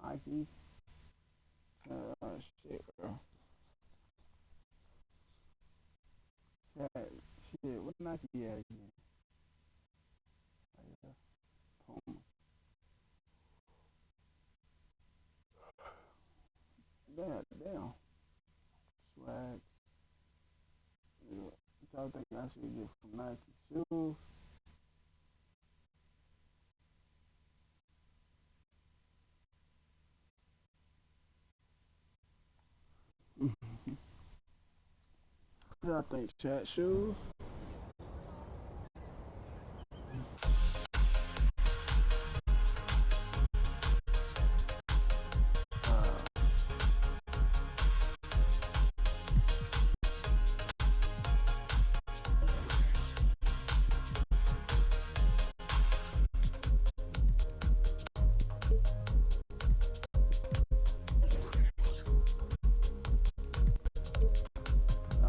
Nike. Shit, bro. Shit, what Nike at again? Puma. Damn. Swag. Yeah. What y'all think I should get from Nike shoes? What y'all think? Chat shoes?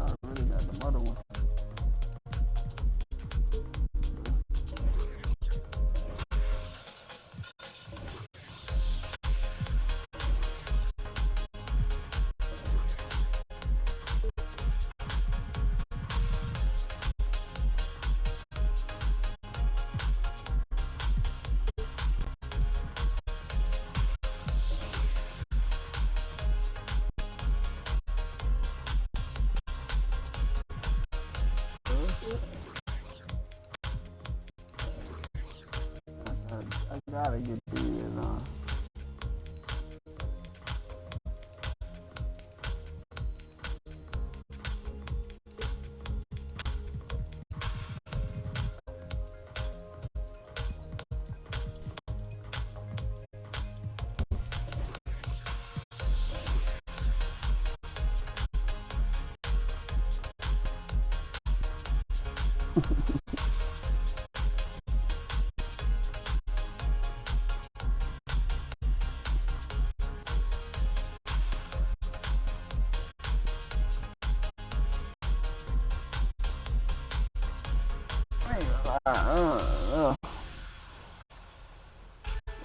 I really got the other one. I gotta get these on.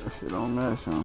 That shit don't mess on.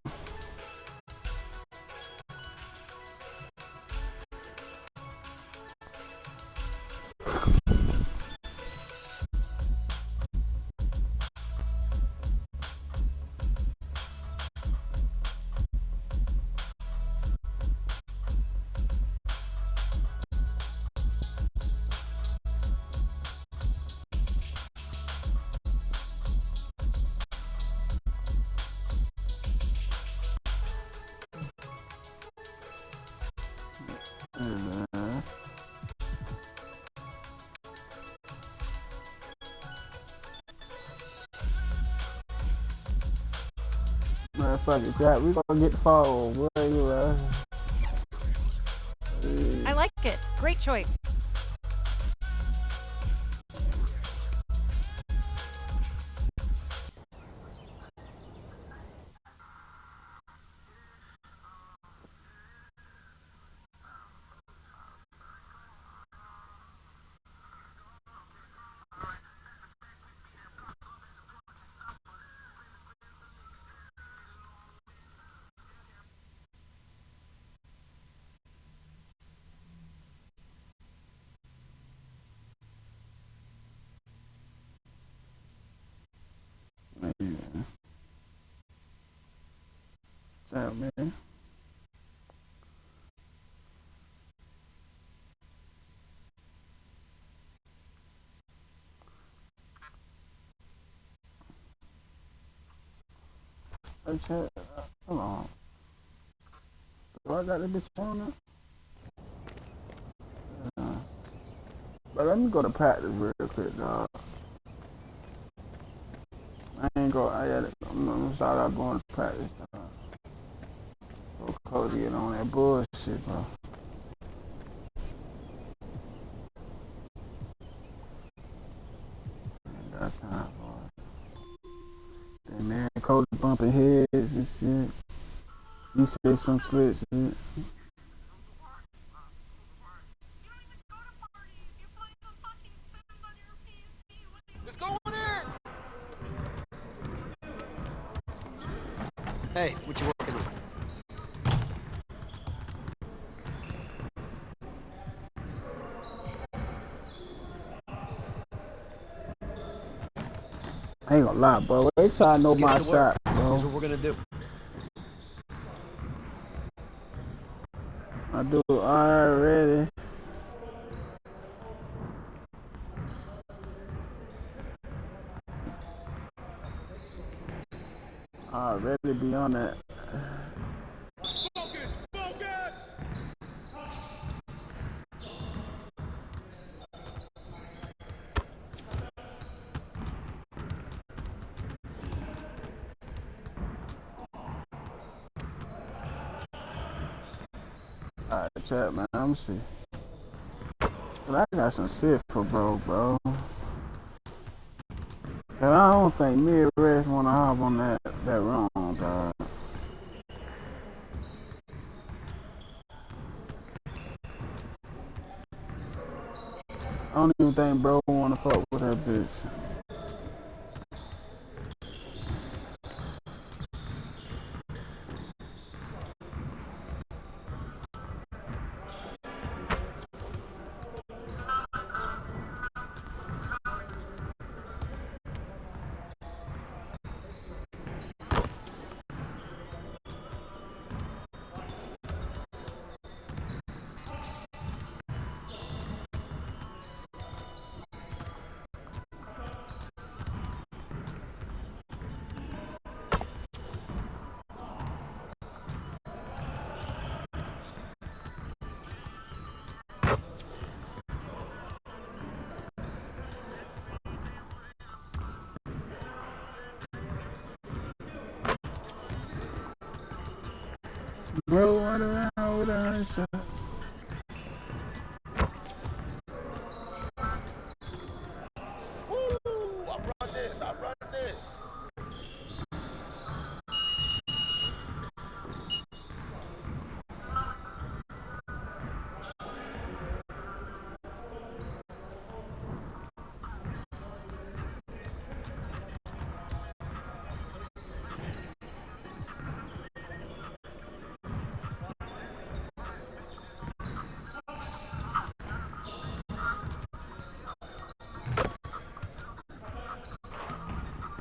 Man, fuck it, Jack. We gonna get the phone. Where you at? I like it. Great choice. Man, Jack, man. Hey, Jack, hold on. Do I got this bitch on now? But let me go to practice real quick, dog. I ain't go. I'm gonna start out going to practice. Go Cody and on that bullshit, bro. Ain't got time for it. Then man, Cody bumping heads and shit. He said some slick shit. I ain't gonna lie, bro. Wait till I know my shot, bro. Here's what we're gonna do. I do already. Already be on that. Focus! Focus! Alright, chat, man. Let me see. But I got some shit for bro. And I don't think me and Rex wanna hop on that wrong, dog. I don't even think bro wanna fuck with that bitch. Bro, run around with 100 shots. Woo! I run this! I run this!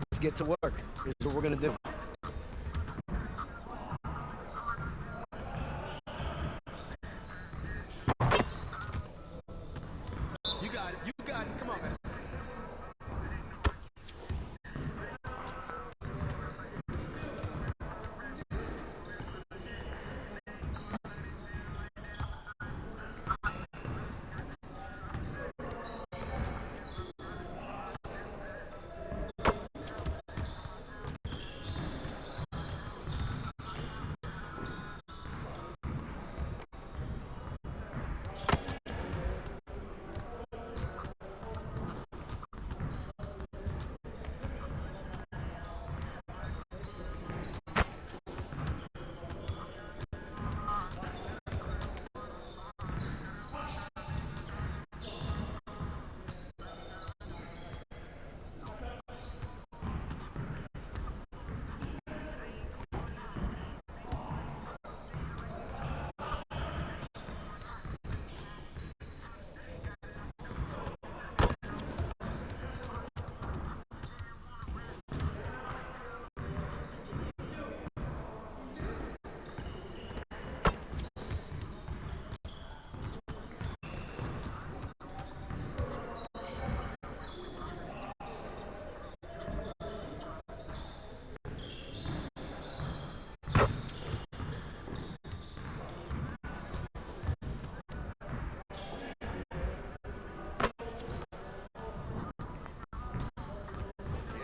Let's get to work. Here's what we're gonna do. You got it. You got it. Come on, man.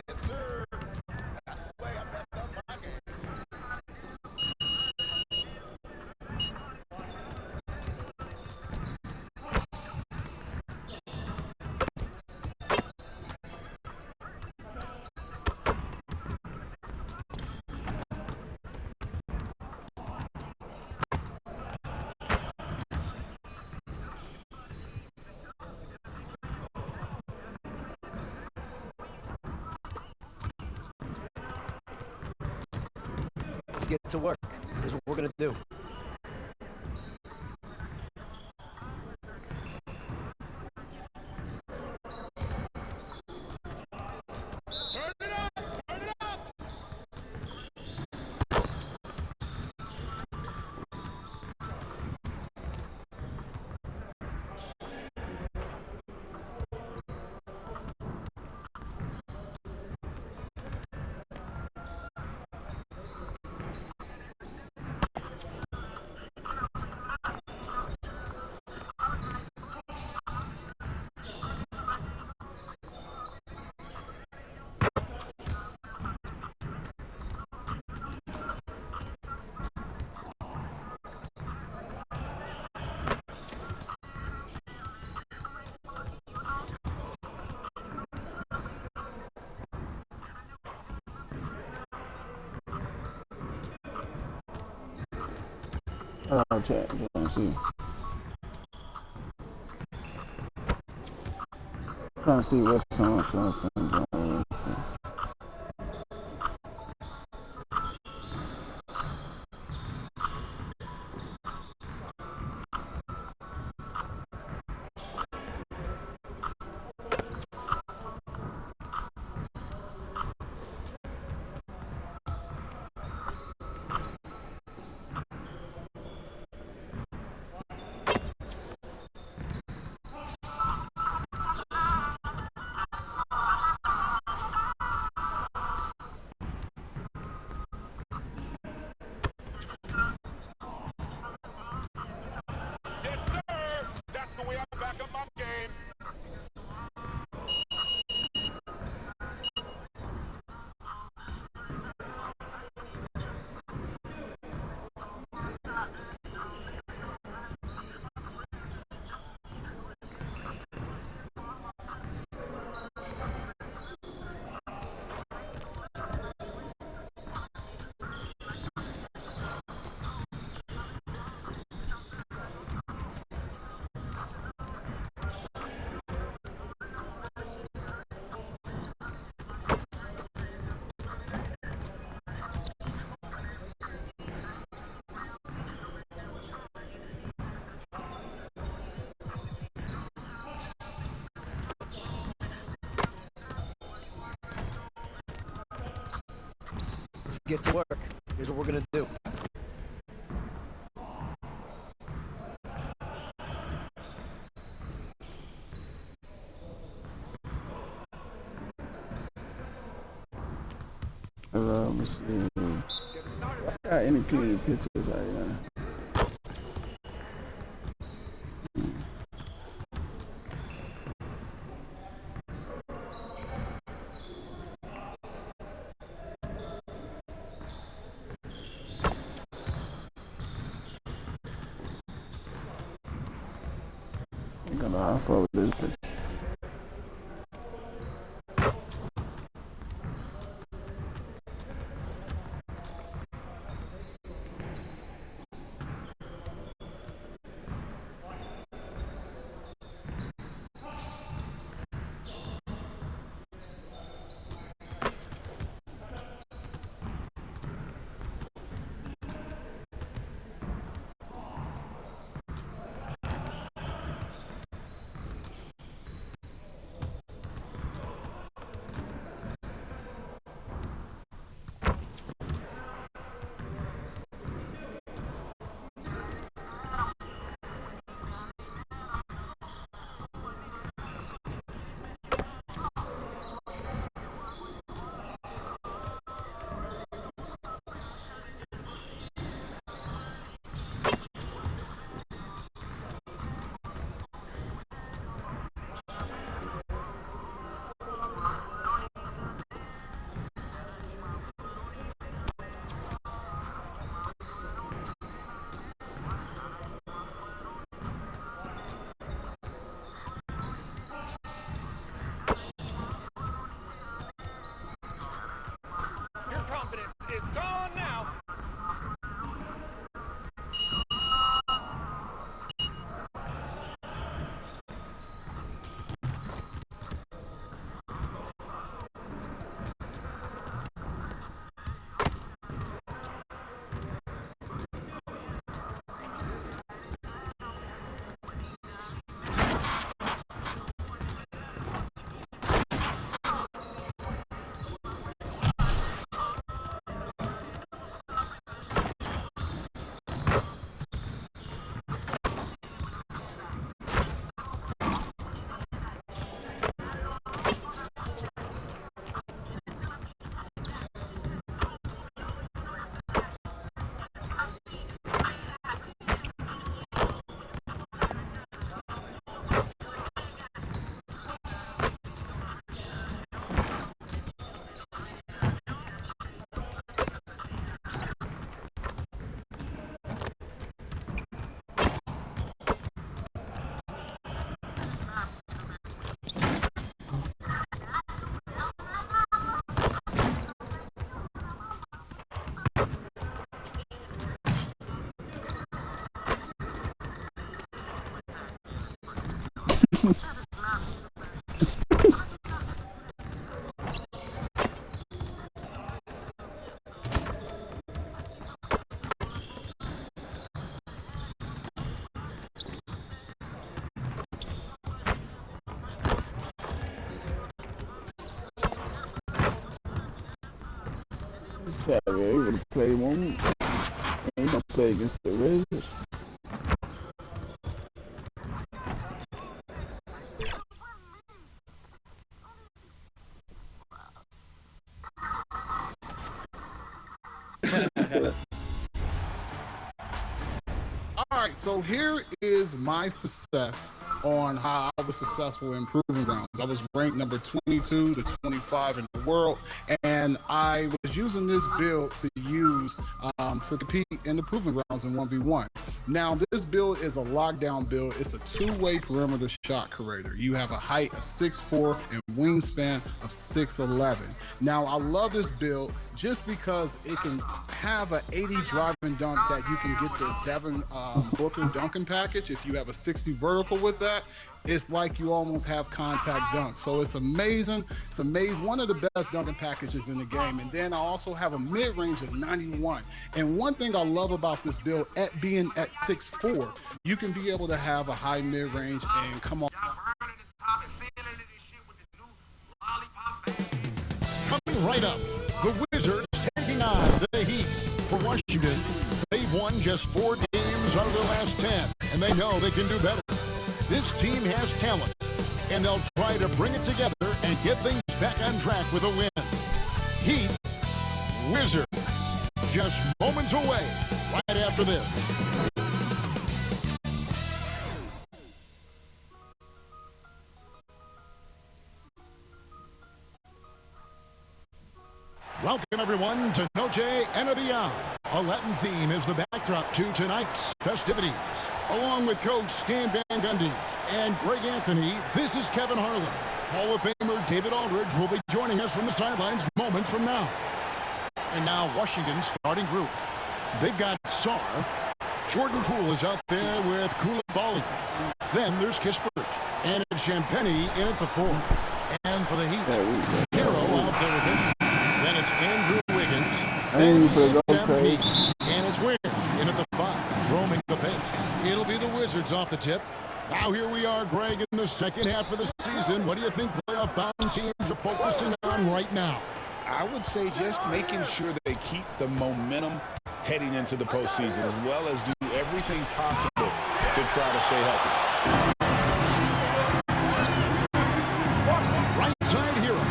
Yes, sir! That's the way I back up my game. Let's get to work. Here's what we're gonna do. Turn it chat. See. Trying to see what's on. Yes, sir. That's the way I back up my game. Let's get to work. Here's what we're gonna do. Let me see. I got any clean pictures right now. I'm gonna offer this picture. Xavier, he would have played one. He gonna play against the Wizards. All right, so here is my success on how I was successful in Proving Grounds. I was ranked number 22 to 25 in the world, and I was using this build to use to compete in the Proving Grounds in 1v1. Now, this build is a lockdown build. It's a two-way perimeter shot creator. You have a height of 6'4" and wingspan of 6'11". Now, I love this build just because it can have an 80 drive and dunk that you can get the Devin Booker dunking package. If you have a 60 vertical with that, it's like you almost have contact dunk. So it's amazing. It's amazing. One of the best dunking packages in the game. And then I also have a mid-range of 91. And one thing I love about this build, at being at 6'4", you can be able to have a high mid-range and come on. Coming right up, the Wizards taking on the Heat. For Washington, they've won just 4 games out of their last 10, and they know they can do better. This team has talent, and they'll try to bring it together and get things back on track with a win. Heat, Wizards, just moments away right after this. Welcome, everyone, to Noche and Beyond. A Latin theme is the backdrop to tonight's festivities. Along with Coach Stan Van Gundy and Greg Anthony, this is Kevin Harlan. Hall of Famer David Aldridge will be joining us from the sidelines moments from now. And now, Washington's starting group. They've got Sarr. Jordan Poole is out there with Koulibaly. Then there's Kispert. And it's Champagnie in at the 4. And for the Heat, Hero out there with this. Then it's Andrew Wiggins. Then it's MP. And it's Wing in at the 5, roaming the paint. It'll be the Wizards off the tip. Now here we are, Greg, in the second half of the season. What do you think playoff-bound teams are focusing on right now? I would say just making sure they keep the momentum heading into the postseason, as well as do everything possible to try to stay healthy. Right side Hero.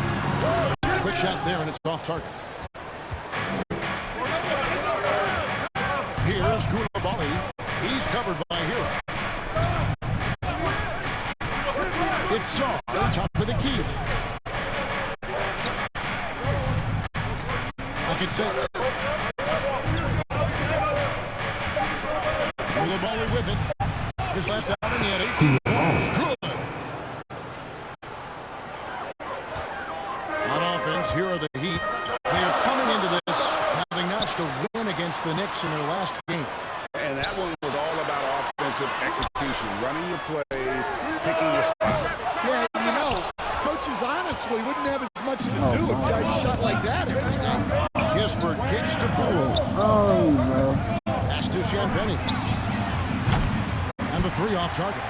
Quick shot there, and it's off target. Here's Koulibaly. He's covered by Hero. It's Sarr, top of the key. Pocket 6. Koulibaly with it. His last outing, he had 18 points. Good. On offense, here are the Heat. They are coming into this having notched a win against the Knicks in their last game. And that one was all about offensive execution, running your plays, picking your spots. Yeah, you know, coaches honestly wouldn't have as much to do if guys shot like that every night. Kispert kicks to Poole. Oh, no. Pass to Champagnie. And the 3 off target.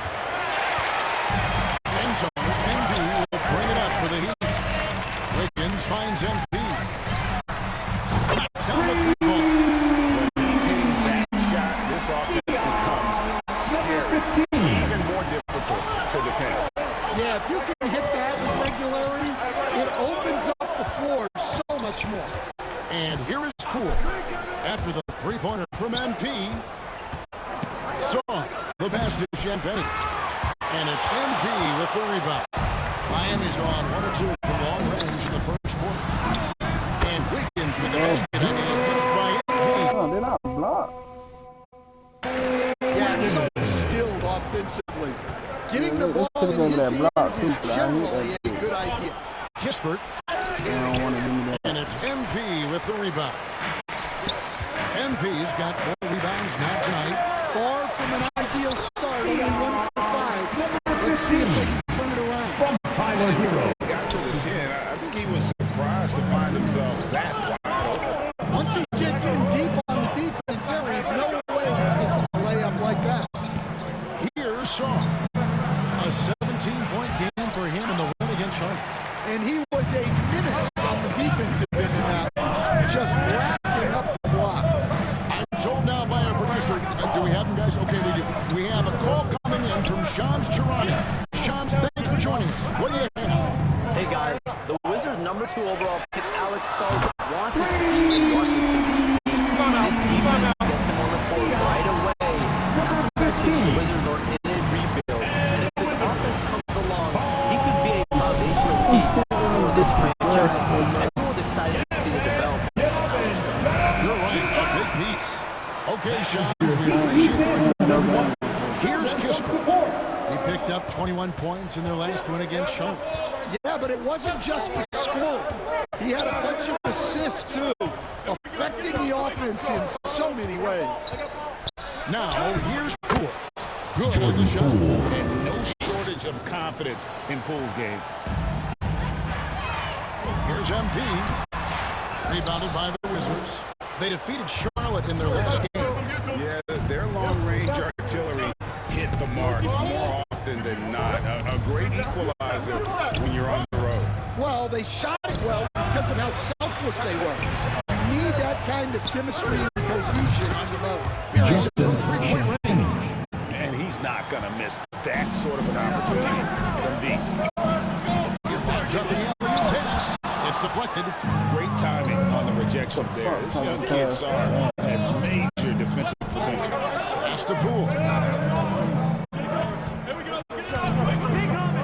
End zone. MP will bring it up for the Heat. Wiggins finds MP. Knocks down the 3-ball. Hitting that shot, this offense becomes scary, even more difficult to defend. Yeah, if you can hit that with regularity, it opens up the floor so much more. And here is Poole. After the 3-pointer from MP. Sarr, the pass to Champagnie. And it's MP with the rebound. Miami's gone 1 or 2 from long range in the first quarter. And Wiggins with the basket and the assist by MP. Oh, they're not blocked. Yeah, so skilled offensively. Getting the ball Could've in been his that block, hands too, is but I hate generally that a shit. good idea. Kispert. They don't want to do that. And it's MP with the rebound. MP's got 4 rebounds now tonight. Far from an ideal start, only 1 for 5. Let's see if they can here's Saul. A 17-point game for him in the win against Charlotte. And he was a menace on the defensive end of that. Just racking up the blocks. I'm told now by our producer, do we have him, guys? Okay, we do. We have a call coming in from Shams Charania. Shams, thanks for joining us. What do you have? Hey, guys. The Wizards' number 2 overall pick, Alex Sullivan, wanted to be in Washington, D.C. This defense gets him on the court right away. The Wizards are in a rebuild. And if this offense comes along, he could be a foundational piece for this franchise. Everyone's excited to see the development. You're right, a big piece. Okay, Shams, we appreciate it. Here's Kispert. He picked up 21 points in their last win against Charlotte. Yeah, but it wasn't just the score. He had a bunch of assists, too, affecting the offense in so many ways. Now, here's Poole. Good on the shot. And no shortage of confidence in Poole's game. Here's MP. Rebounded by the Wizards. They defeated Charlotte in their last game. Yeah, their long-range artillery hit the mark more often than not. A great equalizer when you're on the road. Well, they shot it well because of how selfless they were. You need that kind of chemistry and cohesion on the road. Just in 3-point range. And he's not going to miss that sort of an opportunity from deep. Up the alley pass. It's deflected. Great timing on the rejection there. This young kid, Sarr, has major defensive potential. Pass to Poole.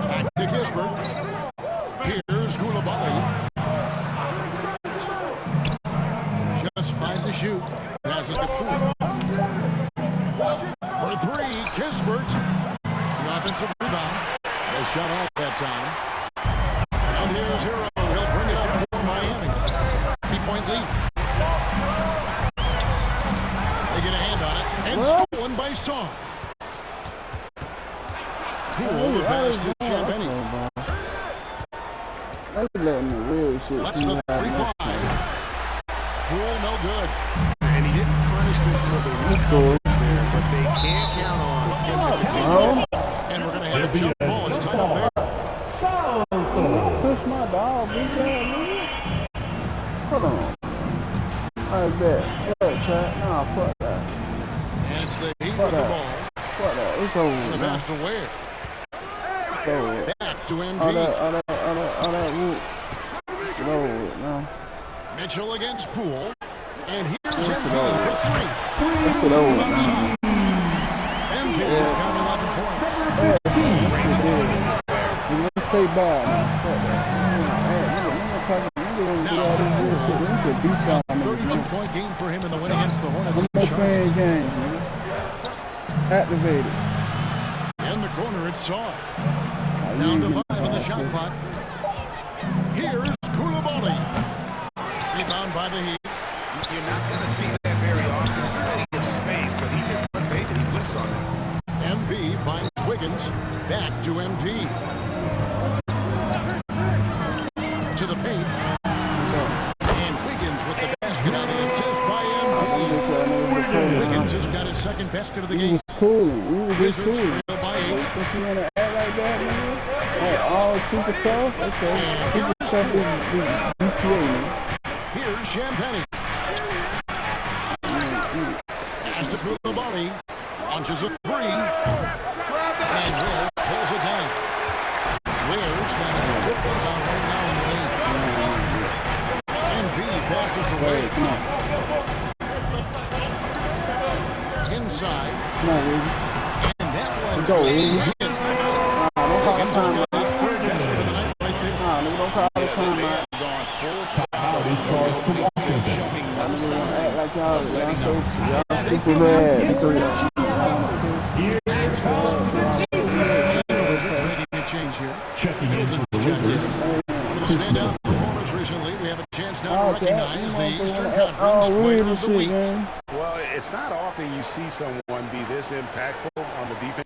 Back to Kispert. Here's Koulibaly. Just 5 to shoot. Passes to Poole. For 3, Kispert. The offensive rebound. They shut off that time. And here's Hero. He'll bring it up for Miami. 3-point lead. They get a hand on it. And stolen by Saul. Poole the pass to Champagny. They letting the real shit. That's the 3-5. Poole no good. And he didn't punish them for the weak coverage there, but they can't count on him to continue. And we're going to have a jump ball. It's tied up there. Push my dog, bitch ass nigga. Hold on. I bet. Yeah, chat. Nah, fuck that. And it's the Heat Fuck with the that. ball. Fuck that. It's over And the with, pass man. to Ware. It's over with. Back to All MP. that root. It's over with, man. Mitchell against Poole. And here's MP for 3. It's over with, Outside. MP's got 11 points. Let's play ball, man. Fuck that. Nigga beat y'all, nigga. 32-point game for him in the win against the Hornets. No in more Charlotte. playing games, nigga. Activated. In the corner, it's Saul. Down to 5 on the shot clock. Here's Koulibaly. Rebound by the Heat. You're not going to see that very often. Plenty of space, but he just, let's face it, he whiffs on it. MP finds Wiggins. Back to MP. To the paint. And Wiggins with the basket on the assist by MP. Wiggins just got his second basket of the He game. was cooling. He was just Wizards cooling. trail by 8. Since you wanna act like that, nigga? Like all super tough? Okay. Super tough is BTA, nigga. Here's Champagny. Pass to Koulibaly. Launches a 3. And Ware pulls it down. Ware's got his foot rebound right now in the lead. MP passes to Wade. Inside. Come on, Wiggy. And that one's Go, good. Wiggy. Wiggins. Nah, don't call Wiggins the has time out. got his third basket of the night right there. Nah, nigga, don't call the time out. Gone full time. Showing no Nigga wanna signs. act like y'all super bad. Wizards making a change here. Middleton's checked in. One of the standout performers recently. We have a chance now to recognize the Eastern Conference Player of the Week. Well, it's not often you see someone be this impactful on the defense.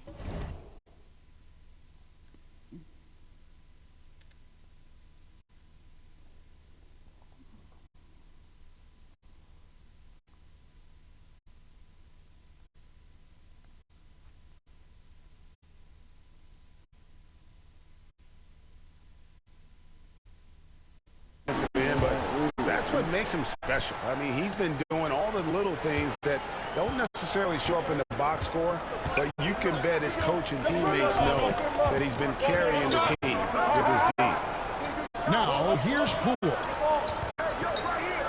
makes him special. I mean, he's been doing all the little things that don't necessarily show up in the box score, but you can bet his coach and teammates know that he's been carrying the team with his D. Now, here's Poole.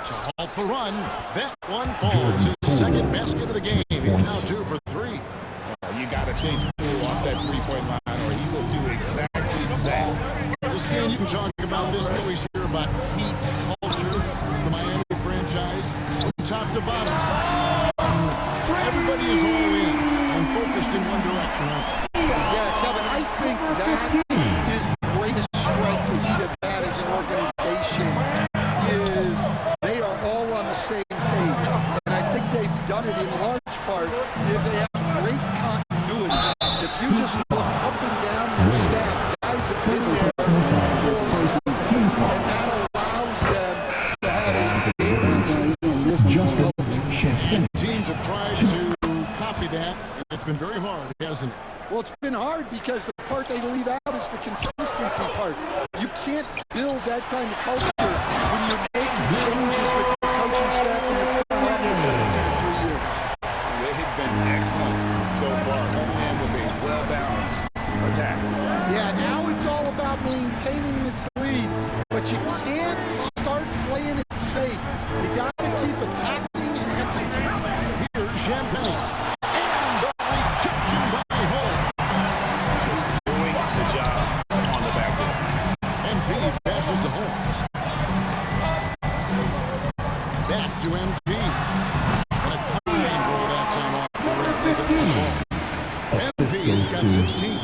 To halt the run, that one falls. His second basket of the game. He's now 2 for 3. You got to chase Poole off that three-point line, or he will do exactly that. So, Stan, you can talk about this. We always hear about heat culture, the Miami franchise, from top to bottom. Everybody is all in and focused in one direction. Yeah, Kevin, I think that is the greatest strength that he'd have had as an organization is they are all on the same page. And I think they've done it in large part is they have great continuity. If you just look up and down their staff, guys have been there for and that allows them to have a very consistent. Teams have tried to copy that, and it's been very hard, hasn't it? Well, it's been hard because the part they leave out is the consistency part. You can't build that kind of culture when you're making changes with your coaching staff and your front office every 2 to 3 years. They've been excellent so far, coming in with a well-balanced attack. Yeah, now it's all about maintaining this lead, but you can't start playing it safe. You got to keep attacking and executing. Here's Champagne. And the rejection by Holmes. Just doing the job on the back end. MP passes to Holmes. Back to MP. And a kind roll that time off. MP's got 16.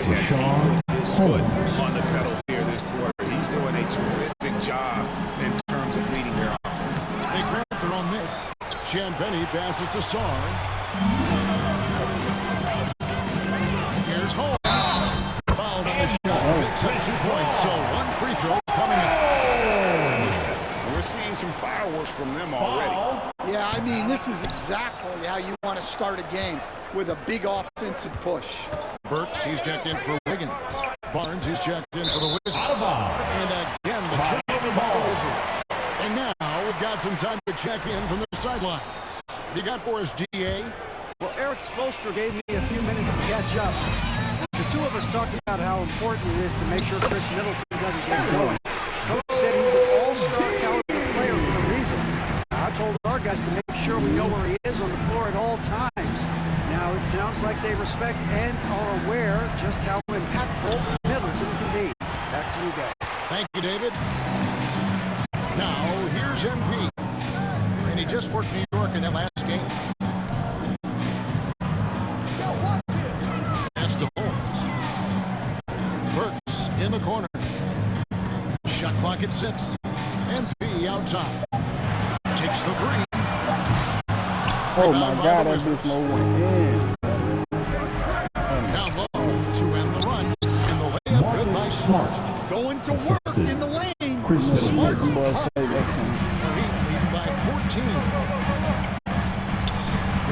His foot on the pedal here this quarter. He's doing a terrific job in terms of leading their offense. They grab their own miss. Champagne passes to Sarr. Here's Holmes. Fouled on the shot. Picks up 2 points. So 1 free throw coming up. We're seeing some fireworks from them already. Yeah, I mean, this is exactly how you want to start a game, with a big offensive push. Burks, he's checked in for Wiggins. Barnes, he's checked in for the Wizards. And again, the turnover by the Wizards. And now we've got some time to check in from the sidelines. You got for us, DA? Well, Eric Spoelstra gave me a few minutes to catch up. The two of us talked about how important it is to make sure Chris Middleton doesn't get going. Coach said he's an all-star caliber player for a reason. I told our guys to make sure we know where he is on the floor at all times. Now, it sounds like they respect and are aware just how impactful Middleton can be. Back to you guys. Thank you, David. Now, here's MP. And he just worked New York in that last game. That's to Holmes. Burks in the corner. Shot clock at 6. MP out top. Takes the 3. Oh my God, that's just no one in. Down low to end the run. And the layup good by Smart. Going to work in the lane. Smart Smart. Heat leading by 14.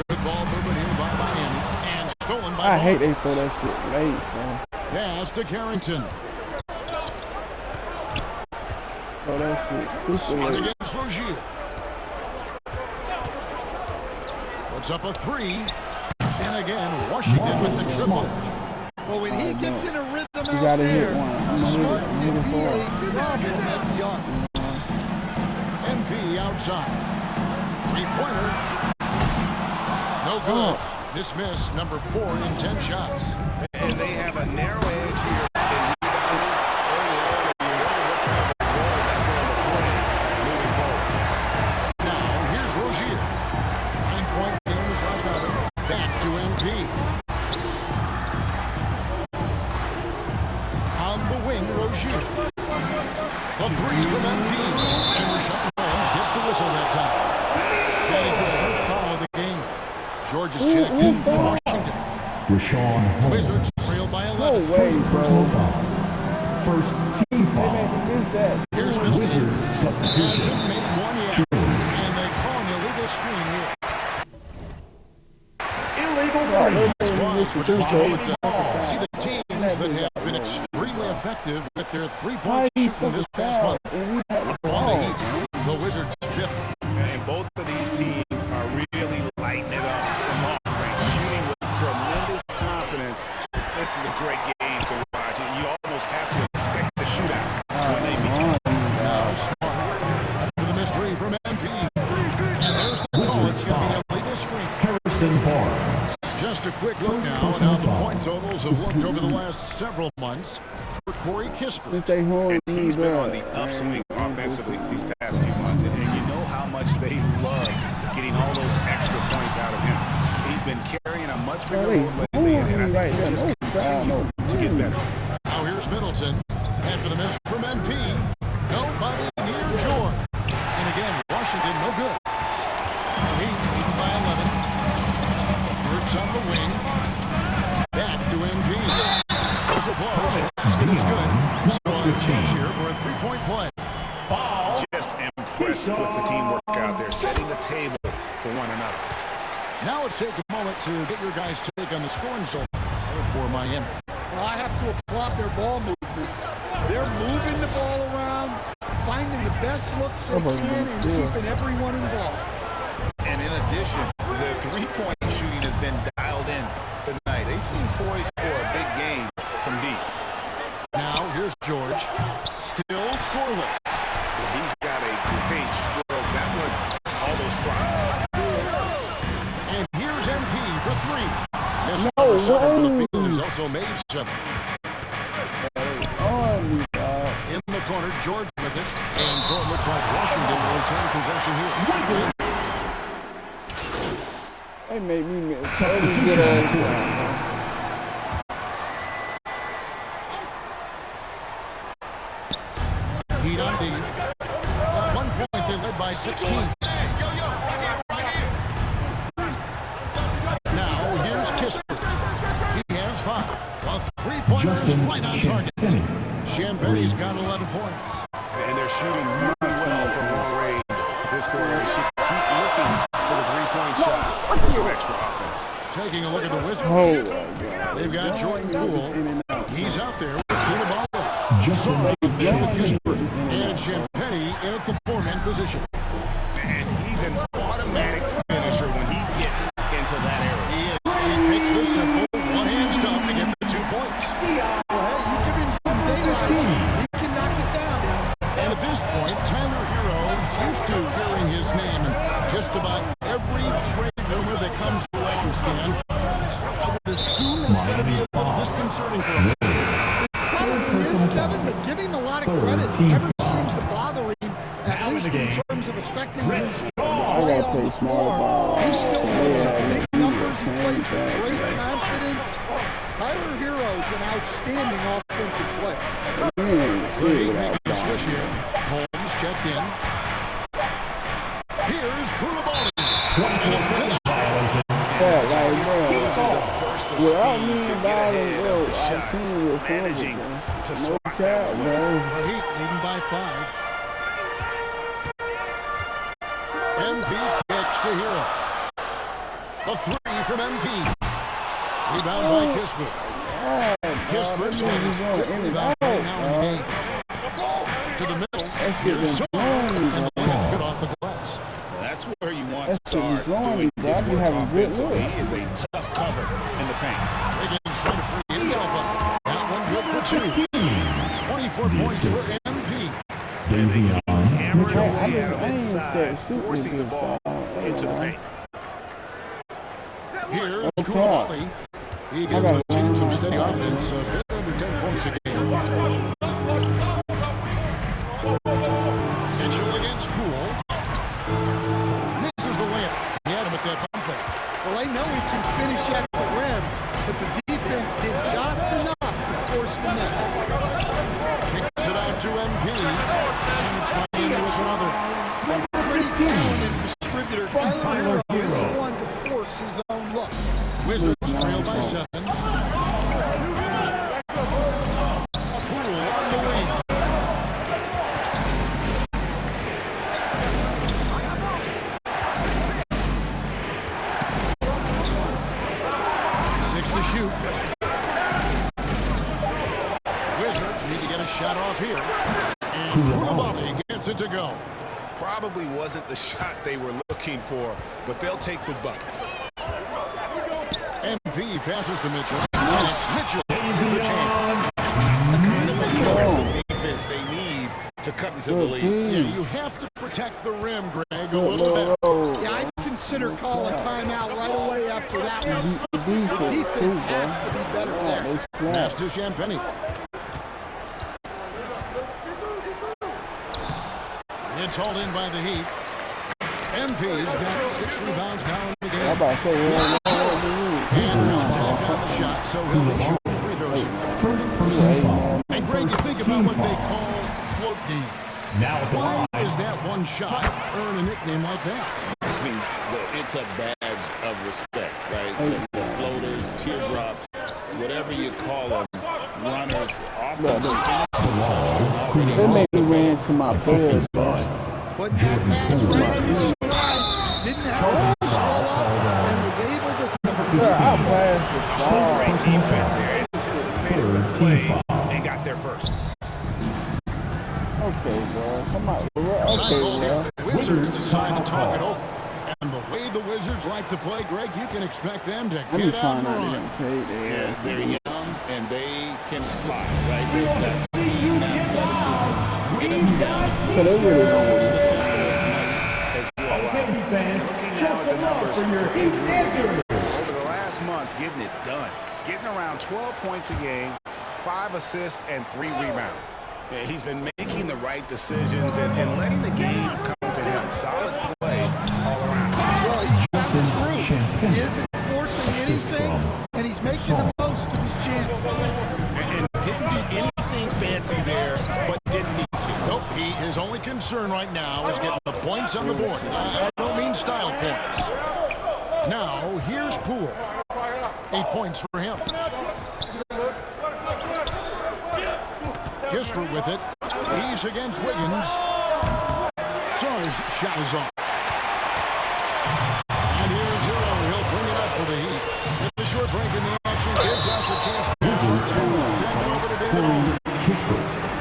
Good ball movement here by Miami. And stolen by I hate they throw that shit late, man. Pass to Carrington. Throw that shit super Smart late. against Rozier. Puts up a 3. And again, Washington with the triple. Well, when he gets in a rhythm out gotta hit there, one. I'm gonna Smart hit can it be for a problem at the arc. MP outside. 3-pointer. No good. This miss, number 4 in 10 shots. And they have a narrow edge here. Now, here's Rozier. 9-point game is last night. Back to MP. On the wing, Rozier. A 3 from MP. And Rashawn Holmes gets the whistle that time. That is his first foul of the game. George is checked in for Washington. Rashawn Holmes. Wizards trail by 11. No way, bro. First team foul. Here's Middleton. Wizards substitution. Hasn't made one yet. And they call an illegal screen here. Squads for just a moment to see the teams that have been extremely effective with their three-point shooting this past month. On the Heat, the Wizards great game to watch. You almost have to expect the shootout when they meet. Now Smart after the missed three from MP. There's the call. It's going to be an illegal screen. Harrison Barnes. Just a quick look now at how the point totals have looked over the last several months for Corey Kispert. Since they hold And me he's been on the back, upswing man. offensively these past few months. And you know how much they love getting all those extra points out of him. He's been carrying a much bigger Hey, load lately, and I right think there. he'll just No foul, no continue to get better. Now here's Middleton after the miss from MP. Nobody near George. And again, Washington no good. Heat leading by 11. Works on the wing. Back to MP. There's a blow. Basket is good. So a chance here for a three-point play. Just impressive with the teamwork out there, setting the table for one another. Now let's take a moment to get your guys' take on the scoring so far for Miami. Well, I have to applaud their ball movement. They're moving the ball around, finding the best looks they can, and keeping everyone involved. And in addition, the three-point shooting has been dialed in tonight. They seem poised for a big game from deep. Now here's George. Still scoreless. Well, he's got a great stroke. That would almost strike. And here's MP for three. This No seven for the way. field is also made seven. On me, dog. In the corner, George with it. And so it looks like Washington will retain possession here. They made me miss. So good ass. Heat on D. At one point, they led by 16. Now, here's Kispert. He has 5. A three-pointer is Justin right on target. Champagne's got 11 points. And they're shooting really well from long range. This quarter, they should keep looking for the three-point shot. For some extra offense. Taking a look at the Wizards. Oh, my God. They've got Jordan Poole. He's out there with Koulibaly. Justin Kispert and Champagne at the four-man position. And he's an automatic finisher when he gets into that area. He picks the simple one-hand stuff to get the 2 points. Well, hey, you give him some daylight, he can knock it down. And at this point, Tyler Hero's used to hearing his name in just about every trade rumor that comes to Stan. I would assume that's going to be a little disconcerting for him. Probably is, Kevin, but give him a lot of credit. It never seems to bother him, at least in terms of affecting his play on the floor. He still puts up big numbers. He plays with great confidence. Tyler Hero's an outstanding offensive player. They make a switch here. Holmes checked in. Here's Koulibaly. And it's to the Yeah, like, bro. Uses a burst of Without speed me to get battling, ahead bro, of the our shot. team will Managing fumble, to no spot cap, that one. bro. Heat leading by 5. MP kicks to Hero. A three from MP. Rebound by Kispert. Kispert's on his fifth rebound right now in the game. To the middle. Here's Soto. And the layup's good off the glass. That's where you want That's what Sard he's going, doing bro. I his be work having good offensively. look. He is a tough cover in the paint. Wiggins trying to free himself up. That one good for 2. 24 points for MP. Davion Hammered Mitchell. away out of I ain't inside, shooting forcing the this ball ball. into the paint. Here's Koulibaly. He gives the team some steady offense. A bit under 10 points a game. Mitchell against Poole. Misses the layup. He had him at that pump fake. Well, they know he can finish at the rim, but the defense did just enough to force the miss. Kicks it out to MP. And it's Miami with another. Pretty talented distributor. Tyler Hero is the one to force his own look. Wizards trail by 7. Poole on the wing. Six to shoot. Wizards need to get a shot off here. And Koulibaly gets it to go. Probably wasn't the shot they were looking for, but they'll take the bucket. MP passes to Mitchell. And it's Mitchell the change. The kind of aggressive defense they need to cut into the lead. Yeah, you have to protect the rim, Greg, a little bit. Yeah, I'd consider calling timeout right away after that one. The defense has to be better there. Pass to Champagny. It's hauled in by the Heat. MP's got 6 rebounds now in the game. I'm about to say, And he's attacked on the shot, so he'll be shooting free throws here. First person foul. And Greg, you think about what they call float game. Now at the Why line. does that one shot earn a nickname like that? I mean, it's a badge of respect, right? The floaters, teardrops, whatever you call them, runners, offense. They made me ran to my bed. But that pass right in his stride didn't have to slow up and was able to complete. I passed the ball. Great defense there, anticipated the play, and got there first. Okay, bro. Somebody. Okay, bro. Wizards decide to talk it over. And the way the Wizards like to play, Greg, you can expect them to Let me get out find and out they run. didn't pay Yeah, that. they're young and they can fly, right? They've got speed and athleticism to get up and down. So they really don't Push want the tempo as much as you allow. Looking now at the numbers for Adrian over the last month, getting it done. Getting around 12 points a game, 5 assists, and 3 rebounds. Yeah, he's been making the right decisions and letting the game come to him. Solid play all around. Well, he's driving through. He isn't forcing anything, and he's making the most of his chances. And didn't do anything fancy there, but didn't need to. Nope, his only concern right now is getting the points on the board. I don't mean style points. Now, here's Poole. 8 points for him. Kisper with it. He's against Wiggins. Sar's shot is off. And here's Hero. He'll bring it up for the Heat. The short break in the action gives us a chance to send it over to David.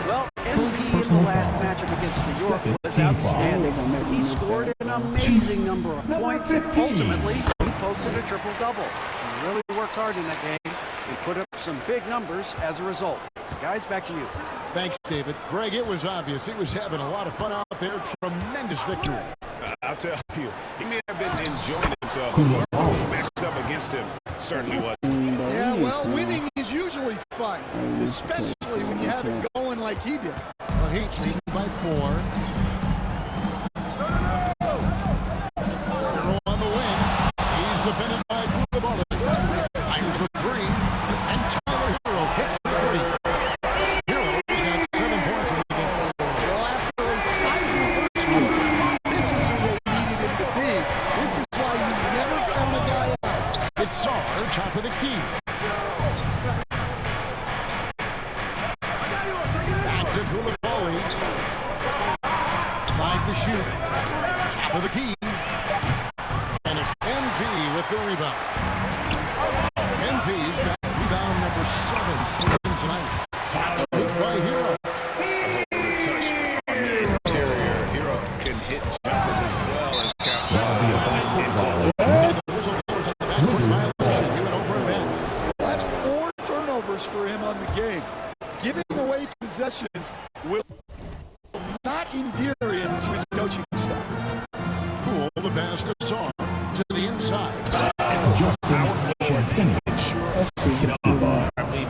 Well, MVP in the last matchup against New York was outstanding. He scored an amazing number of points, and ultimately, he posted a triple-double. He really worked hard in that game and put up some big numbers as a result. Guys, back to you. Thanks, David. Greg, it was obvious. He was having a lot of fun out there. Tremendous victory. I'll tell you, he may have been enjoying himself. Whoever was matched up against him certainly was. Yeah, well, winning is usually fun, especially when you have it going like he did. The Heat leading by 4. Hero on the wing. He's defended by Koulibaly. Fires the 3. And Tyler Hero hits the 3. Hero's got 7 points in the game. Well, after a sizable first quarter, this is where they needed him to be. This is why you never count a guy out. It's Sar, top of the key. Back to Koulibaly. 5 to shoot. Top of the key. And it's MP with the rebound. MP's got rebound number 7 for him tonight. Hit by Hero. The touch on the interior. Hero can hit jumpers as well as capitalize on And the whistle goes on the backcourt violation. He went over and back. That's 4 turnovers for him on the game. Giving away possessions will not endear him to his coaching staff. Poole, the pass to Sar. To the inside.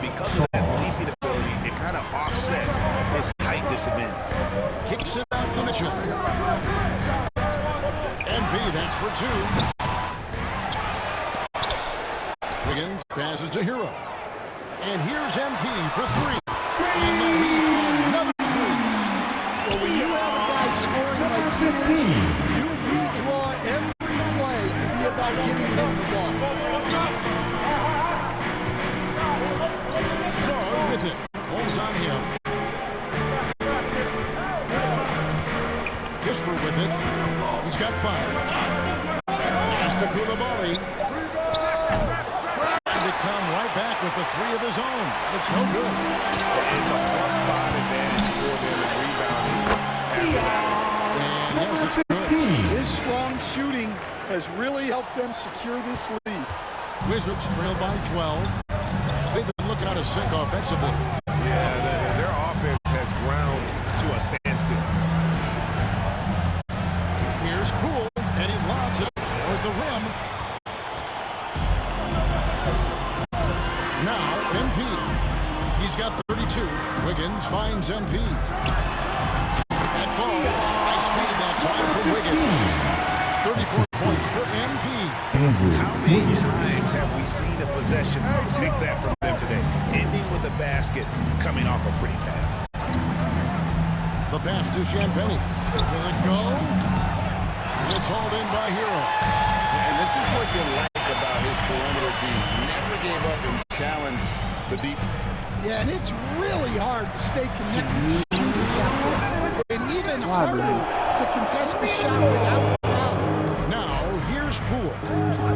Because of that leaping ability, it kind of offsets his height disadvantage. Kicks it out to Mitchell. MP, that's for 2. Wiggins passes to Hero. And here's MP for 3. And the Heat another 3. Well, when you have a guy scoring like 15, you redraw every play to be about getting him the ball. Sar with it. Holds on him. Kisper with it. He's got 5. Pass to Koulibaly. Trying to come right back with the 3 of his own. It's no good. It's a +5 advantage for them in rebounding after that. And yes, it's good. His strong shooting has really helped them secure this lead. Wizards trail by 12. They've been looking looking out of sync offensively. Yeah, their offense has ground to a standstill. Here's Poole, and he lobs it toward the rim. Now, MP. He's got 32. Wiggins finds MP. And falls. Nice feed that time for Wiggins. 34 points for MP. How many times have we seen a possession like that from them today? Ending with a basket, coming off a pretty pass. The pass to Champagnie. Will it go? It's hauled in by Hero. And this is what you like about his perimeter D. Never gave up and challenged the deep. Yeah, and it's really hard to stay connected to shooters out there. And even harder to contest the shot without the foul. Now, here's Poole.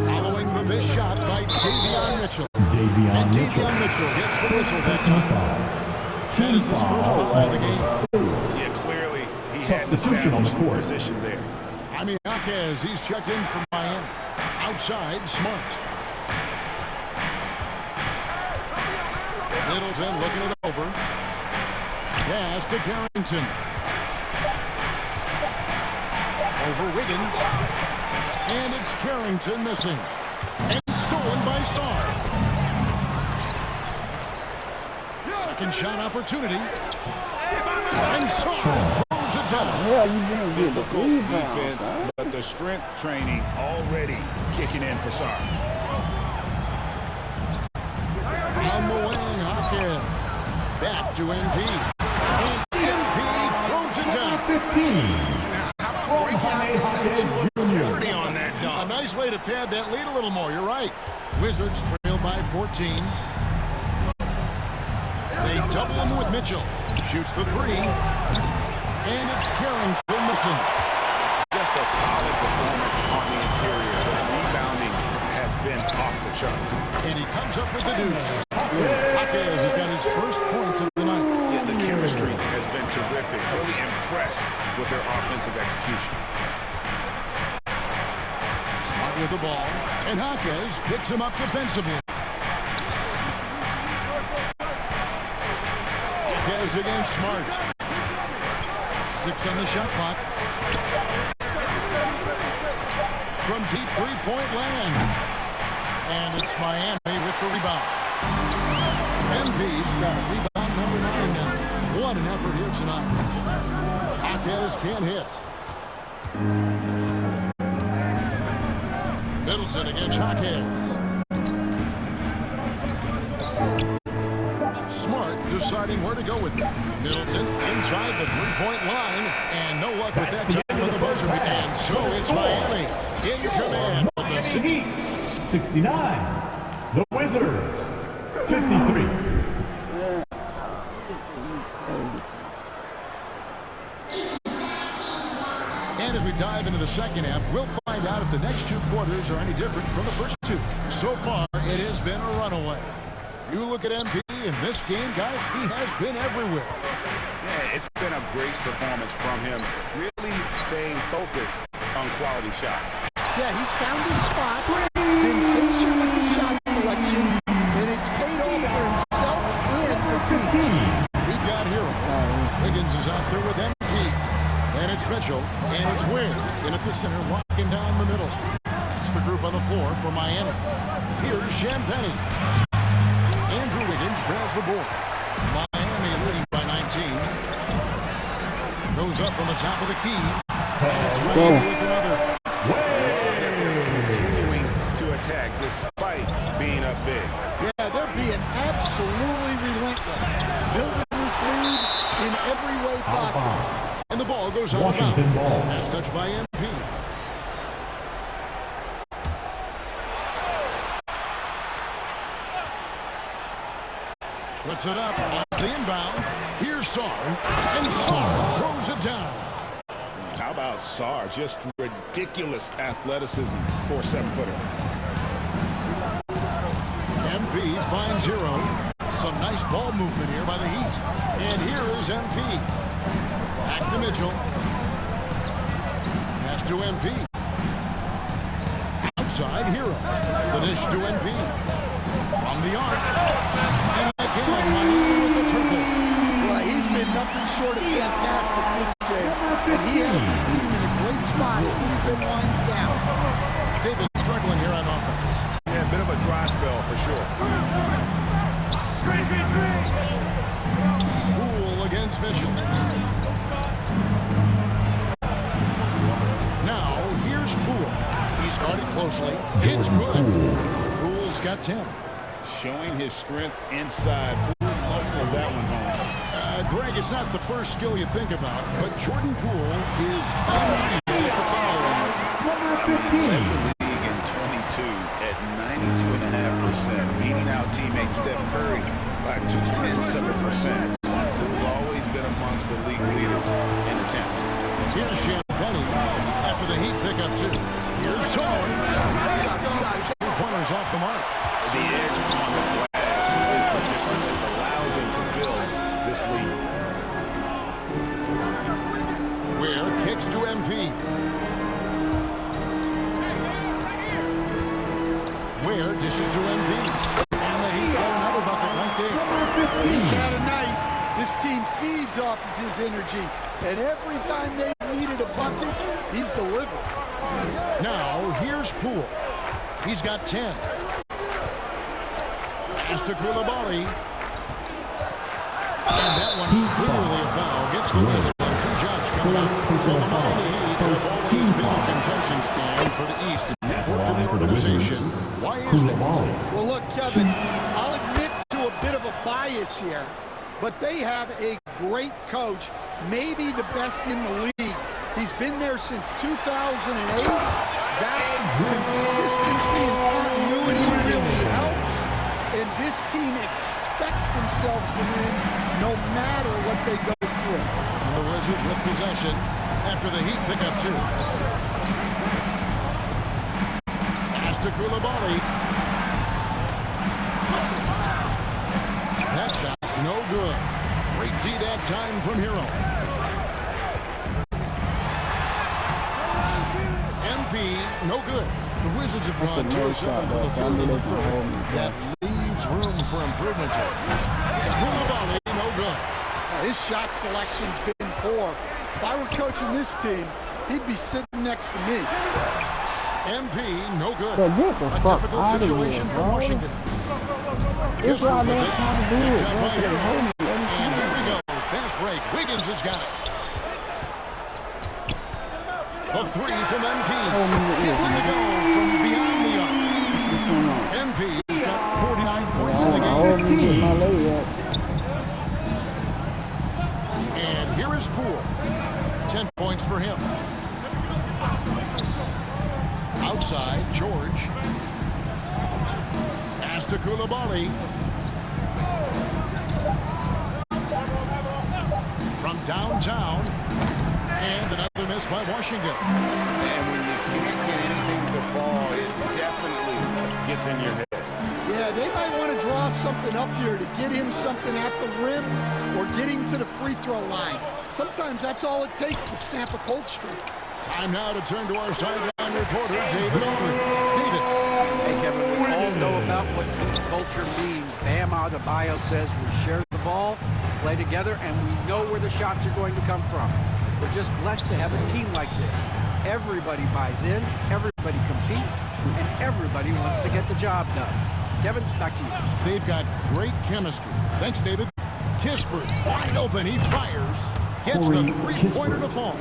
Following the missed shot by Davion Mitchell. And Davion Mitchell gets the whistle that time. That is his first foul of the game. Yeah, clearly he had the established position there. I mean, Jaquez, he's checked in from Miami. Outside, Smart. Middleton looking it over. Pass to Carrington. Over Wiggins. And it's Carrington missing. And stolen by Sarr. Second shot opportunity. And Sarr throws it down. Yeah, you been Physical defense, but the strength training already kicking in for Sarr. On the wing, Hawkins. Back to MP. And MP throws it down. 15. How about breaking out the security on that A dunk? nice way to pad that lead a little more. You're right. Wizards trail by 14. They double him with Mitchell. Shoots the three. And it's Carrington missing. Just a solid performance on the interior. The rebounding has been off the charts. And he comes up with the deuce. Jaquez has got his first points of the night. Yeah, the chemistry has been terrific. Really impressed with their offensive execution. Smart with the ball. And Jaquez picks him up defensively. Jaquez against Smart. 6 on the shot clock. From deep three-point land. And it's Miami with the rebound. MP's got rebound number 9 now. What an effort here tonight. Jaquez can't hit. Middleton against Jaquez. Smart deciding where to go with it. Middleton inside the three-point line. And no luck with that time with the buzzer. And so it's Miami in command with the 69. The Wizards. 53. And as we dive into the second half, we'll find out if the next two quarters are any different from the first two. So far, it has been a runaway. You look at MP in this game, guys, he has been everywhere. Yeah, it's been a great performance from him. Really staying focused on quality shots. Yeah, he's found his spot, been patient with the shot selection, and it's paid off for himself and the team. We've got Hero. Wiggins is out there with MP. And it's Mitchell. And it's Wing in at the center, walking down the middle. It's the group on the floor for Miami. Here's Champagnie. Andrew Wiggins grabs the board. Miami leading by 19. Goes up from the top of the key. And it's Miami with another. Continuing to attack despite being up big. Yeah, they're being absolutely relentless. Building this lead in every way possible. And the ball goes out of Washington bounds. ball. Pass touched by MP. Puts it up off the inbound. Here's Sarr. And Sarr throws it down. How about Sarr? Just ridiculous athleticism for a 7-footer. MP finds Hero. Some nice ball movement here by the Heat. And here is MP. Back to Mitchell. Pass to MP. Outside Hero. The dish to MP. From the arc. And short of fantastic this game, and he has his team in a great spot as this thing winds down. They've been struggling here on offense. Yeah, a bit of a dry spell for sure. Poole against Mitchell. Now, here's Poole. He's guarded closely. It's good. Poole's got 10. Showing his strength inside. Poole muscles that one home. Greg, it's not the first skill you think about, but Jordan Poole is immediate with the foul. Number 15. Led the league in 22 at 92.5%, beating out teammate Steph Curry by 0.2%. Poole's always been amongst the league leaders in attempts. Here's Champagnie after the Heat pick up 2. Here's Sean. 3-pointers off the mark. The edge on the glass is the difference. It's allowed them to build this lead. Ware kicks to MP. Ware dishes to MP. And the Heat got another bucket right there. Number 15. He's had a night. This team feeds off of his energy, and every time they needed a bucket, he's delivered. Now, here's Poole. He's got 10. Just to Koulibaly. And that one clearly a foul. Gets the whistle. 2 shots coming up. So the Miami Heat have always been a contention stand for the East. And important to the organization. Why is that? Well, look, Kevin, I'll admit to a bit of a bias here, but they have a great coach, maybe the best in the league. He's been there since 2008. That consistency and continuity really helps. And this team expects themselves to win no matter what they go through. And the Wizards with possession after the Heat pick up 2. Pass to Koulibaly. That shot, no good. Great D that time from Hero. MP, no good. The Wizards have gone 2-7 for the third and the third. That leaves room for improvement here. Koulibaly, no good. His shot selection's been poor. If I were coaching this team, he'd be sitting next to me. MP, no good. But get the A fuck difficult out of situation here, for bro. Washington. It's why they trying to do it. Done by They Hero. hold me every And time. here we go. Fast break. Wiggins has got it. The 3 from MP. Gets it to go from beyond the arc. MP's got 49 points in the game. 15. My leg up. And here is Poole. 10 points for him. Outside, George. Pass to Koulibaly. From downtown. And another miss by Washington. And when you can't get anything to fall, it definitely gets in your head. Yeah, they might want to draw something up here to get him something at the rim or get him to the free throw line. Sometimes that's all it takes to snap a cold streak. Time now to turn to our sideline reporter, David Aldridge. David. Hey, Kevin, we all know about what culture means. Bam Adebayo says we share the ball, play together, and we know where the shots are going to come from. We're just blessed to have a team like this. Everybody buys in, everybody competes, and everybody wants to get the job done. Kevin, back to you. They've got great chemistry. Thanks, David. Kispert, wide open, he fires. Gets the three-pointer to fall.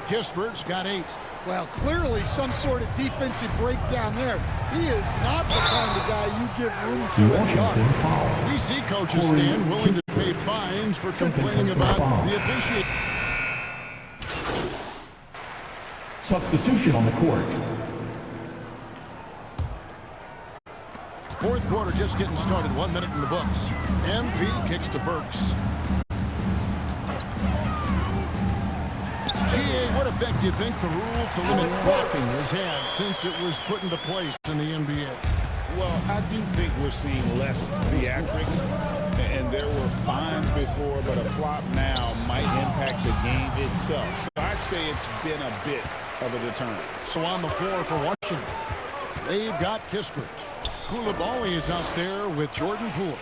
Kispert's got 8. Well, clearly some sort of defensive breakdown there. He is not the kind of guy you give room to in the arc. We see coaches stand willing to pay fines for complaining about the officiating. Substitution on the court. Fourth quarter just getting started. 1 minute in the books. MP kicks to Burks. GA, what effect do you think the rules to limit blocking has had since it was put into place in the NBA? Well, I do think we're seeing less theatrics, and there were fines before, but a flop now might impact the game itself. So I'd say it's been a bit of a deterrent. So on the floor for Washington, they've got Kispert. Koulibaly is out there with Jordan Poole.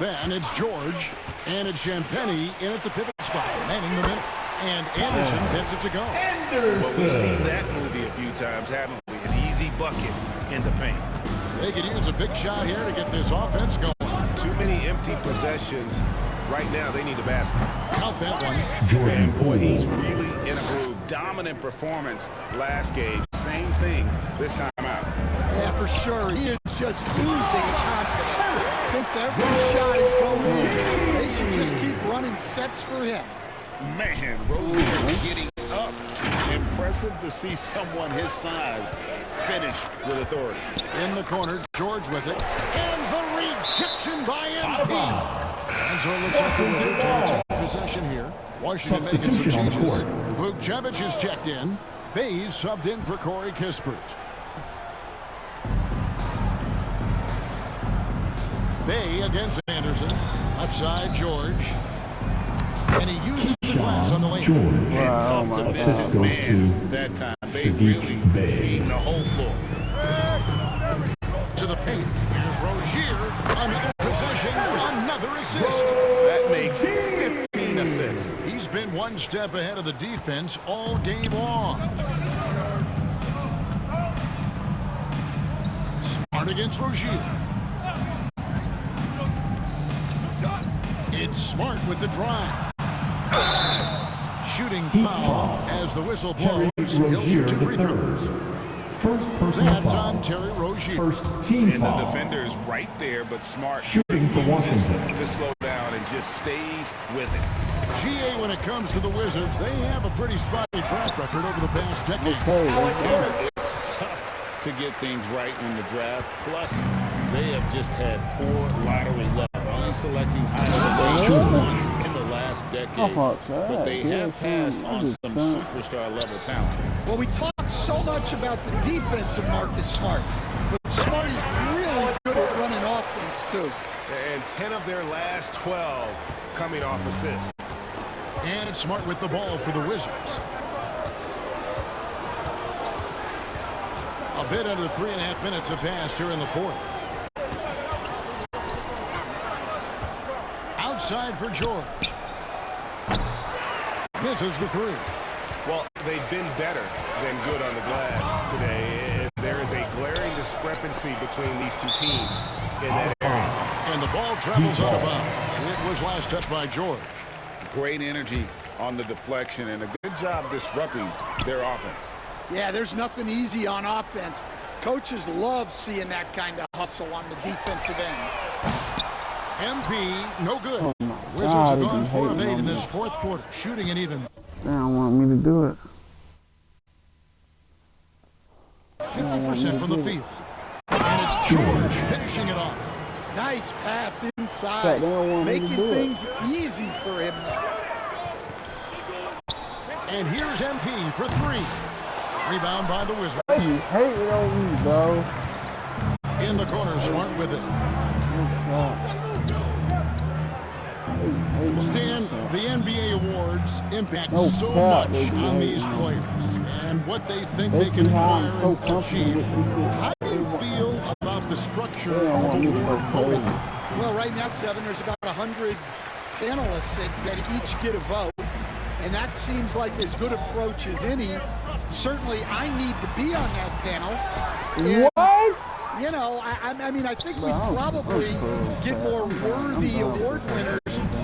Then it's George, and it's Champagnie in at the pivot spot, manning the middle. And Anderson gets it to go. Well, we've seen that movie a few times, haven't we? An easy bucket in the paint. They could use a big shot here to get this offense going. Too many empty possessions. Right now, they need a basket. Count that one. And boy, he's really in a groove. Dominant performance last game. Same thing this time out. Yeah, for sure. He is just oozing confidence. Thinks every shot is going in. They should just keep running sets for him. Man, Rozier getting up. Impressive to see someone his size finish with authority. In the corner, George with it. And the rejection by MP. And so it looks like the Wizards will take possession here. Washington making some changes. Vukcevic is checked in. Bays subbed in for Corey Kispert. Bay against Anderson. Left side, George. And he uses the glass on the lane. And tough to miss his man that time. They really seeing the whole floor. To the paint. Here's Rozier. Another possession. Another assist. That makes 15 assists. He's been one step ahead of the defense all game long. Smart against Rozier. It's Smart with the drive. Shooting foul as the whistle blows. He'll shoot 2 free throws. First personal That's foul. on Terry Rozier. First team And the foul. defender's right there, but Smart Shooting for uses Washington. to slow down and just stays with it. GA, when it comes to the Wizards, they have a pretty spotty track record over the past decade. It's tough to get things right in the draft. Plus, they have just had poor lottery luck, only selecting higher once in the last decade. But they have passed on some superstar-level talent. Well, we talk so much about the defense of Marcus Smart, but Smart is really good at running offense, too. And 10 of their last 12 coming off assists. And it's Smart with the ball for the Wizards. A bit under 3.5 minutes have passed here in the fourth. Outside for George. Misses the 3. Well, they've been better than good on the glass today. There is a glaring discrepancy between these two teams in that area. And the ball travels out of bounds. It was last touched by George. Great energy on the deflection and a good job disrupting their offense. Yeah, there's nothing easy on offense. Coaches love seeing that kind of hustle on the defensive end. MP, no good. Wizards have gone 4 of 8 in this fourth quarter, shooting an even They don't want me to do it. 50% from the field. And it's George finishing it off. Nice pass Yeah, inside, they don't want me to making do it. things easy for him there. And here's MP for 3. Rebound by the Wizards. They be hating on me, bro. In the corner, Smart with it. Stan, the NBA awards impact No so cap, much they be on these hating on players and what they think They they can see how I'm acquire so and comfortable achieve. with this shit. How do you feel about the structure They don't of want me to award go voting? crazy. Well, right now, Kevin, there's about 100 panelists that each get a vote, and that seems like as good approach as any. Certainly, I need to be on that panel. And, What? you know, I mean, I think we'd No, probably I'm cool. get more worthy award winners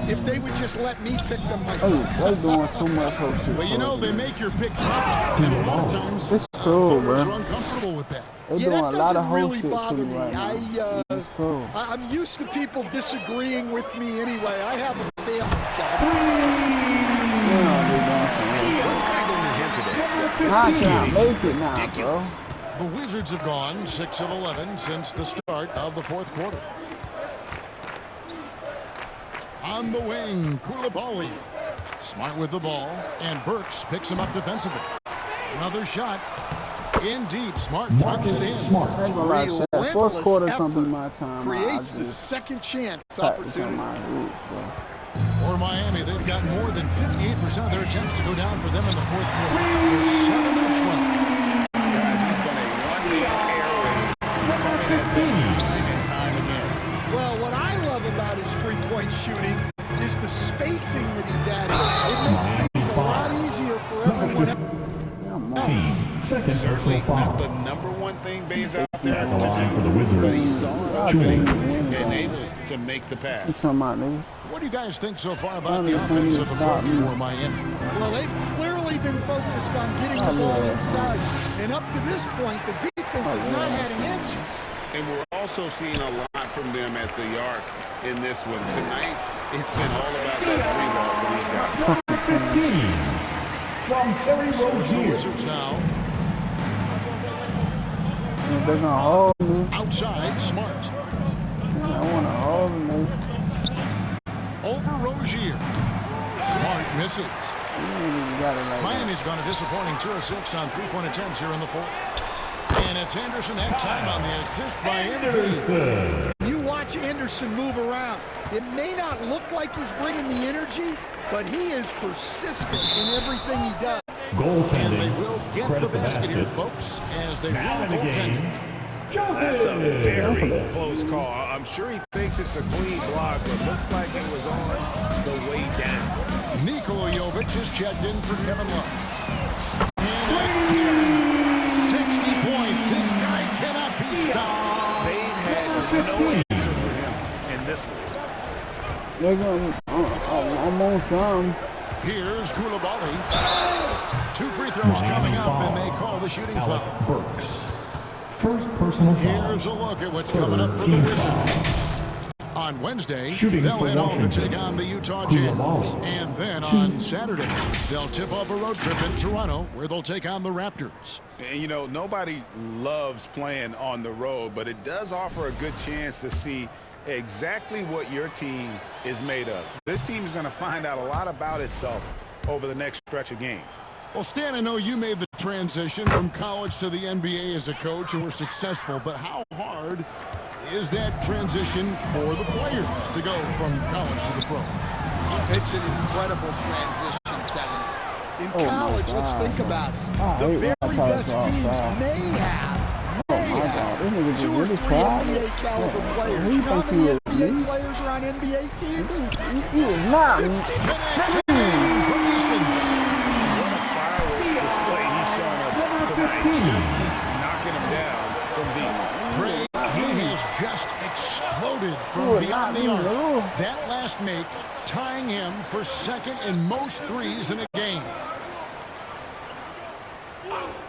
if they would just let me pick them Hey, myself. they doing so much whole shit. But you know, they make your picks, and a lot of times It's cool, voters are bro. uncomfortable with that. They Yeah, doing that a lot of doesn't whole really shit to bother me me. right now. It's cool. I'm used to people disagreeing with me anyway. I have a feeling, Kevin. Yeah, they doing some What's kind of into him today? Not trying to make it now, bro. Ridiculous. The Wizards have gone 6 of 11 since the start of the fourth quarter. On the wing, Koulibaly. Smart with the ball, and Burks picks him up defensively. Another shot. In deep, Smart drops it in. Smart. I ain't gonna lie, Shaq. Fourth Relentless quarter effort gonna be my time. creates I the just second chance practice on opportunity. my roots, bro. For Miami, they've got more than 58% of their attempts to go down for them in the fourth quarter. They're 7 of 12. Guys, he's been a one-man air raid coming at time and time again. Well, what I love about his three-point shooting is the spacing that he's adding. It makes things a lot easier for everyone else. Second Certainly personal not foul. the number one thing Bay's out there At the to line for the do, Wizards, but he saw an opening and able to make the You pass. talking about, nigga? What do you guys think so far about I the don't know if offensive he stopped approach me. for Miami? Well, they've clearly been focused on getting the ball inside. And up to this point, the defense has not had an answer. And we're also seeing a lot from them at the arc in this one. Tonight, it's been all about that three ball for these guys. 15 from Terry It's the Rozier. Wizards now. If they're gonna hold me, Outside, Smart. I wanna hold me. Over Rozier. Smart misses. You got it like Miami's gone a disappointing 2 of 6 on three-point attempts here in the fourth. And it's Anderson that time on the assist by Anderson. You watch Anderson move around. It may not look like he's bringing the energy, but he is persistent in everything he does. And they will Goaltending. get Credit the basket here, basket. folks, as they Now rule in the goaltending. game, That's a Joseph. very close call. I'm sure he thinks it's a clean block, but looks like it was on the way down. Nikola Jovic is checked in for Kevin Love. And again, 60 points. This guy cannot be stopped. They've had no answer for him in this one. They're gonna, I'm on some. Here's Koulibaly. 2 free throws coming up, and they call the shooting Alec foul. Burks. First personal foul. Here's a look at what's coming up for the Team Wizards. foul. On Wednesday, Shooting they'll for head home to Washington. take on the Utah Jazz. Koulibaly. And then on Saturday, they'll tip off a road trip in Toronto, where they'll take on the Raptors. And, you know, nobody loves playing on the road, but it does offer a good chance to see exactly what your team is made of. This team is going to find out a lot about itself over the next stretch of games. Well, Stan, I know you made the transition from college to the NBA as a coach and were successful, but how hard is that transition for the players to go from college to the pro? It's an incredible transition, Kevin. In Oh, my college, let's God. think about it. I The hate when very I try to best draw teams foul. may have Oh my God, this nigga just 2 or really 3 tried. NBA caliber Yeah. players. Who You you know how think he many is, NBA me? players are on NBA teams? He is not. The next game from Easton's. What a fireworks display he's showing us tonight. Just keeps knocking him down from deep. Gray, he has just exploded from Oh, beyond not the me, arc. no. That last make tying him for second in most threes in a game.